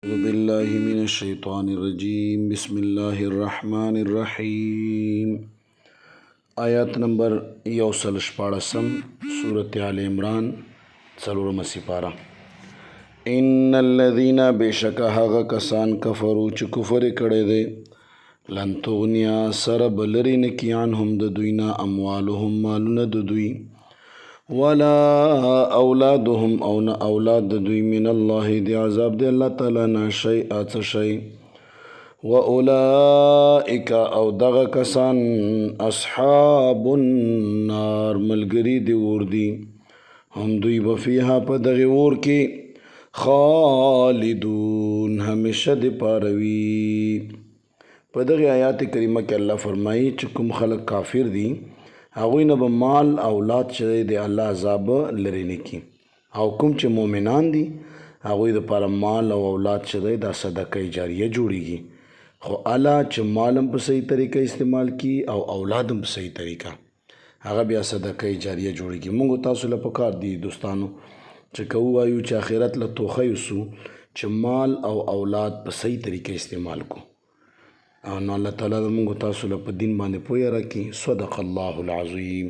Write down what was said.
أعوذ بالله من الشيطان الرجيم بسم الله الرحمن الرحيم آیات نمبر 114 سورة آل عمران څلورمه سپاره. ان الذين بشک هغه کسان کفرو چې کفر کړي دي لن تغنیا سر بلری نکی عنهم د دوینا اموالهم مالونه د دوی ولا اولادهم او نه اولاد د دوی من الله دی عذاب دی الله تعالی نه شیء څه شی واولئک او دغه کسان اصحاب النار ملګری دی اور دی هم دوی به فیها په دغه اور کې خالدون همیشه دی پاروي. په دغه آیات کریمه کې الله فرمایي چې کوم خلک کافر دي هغوی نه به مال اولاد چې دی الله عذاب لرې نه کړي، او کوم چې مؤمنان دي هغوی دپاره مال او اولاد چې دی دا صدقه جاریه جوړیږي، خو الله چې مال هم په صحیح طریقه استعمال کړي او اولاد هم په صحیح طریقه هغه بیا صدقه جاریه جوړیږي. موږ تاسو له پکار دي دوستانو چې که ووایو چې آخرت له توخه یوسو چې مال او اولاد په صحیح طریقه استعمال کو، او نو الله تعالی د موږ تاسو له په دین باندې پوهه راکړي. صدق الله العظیم.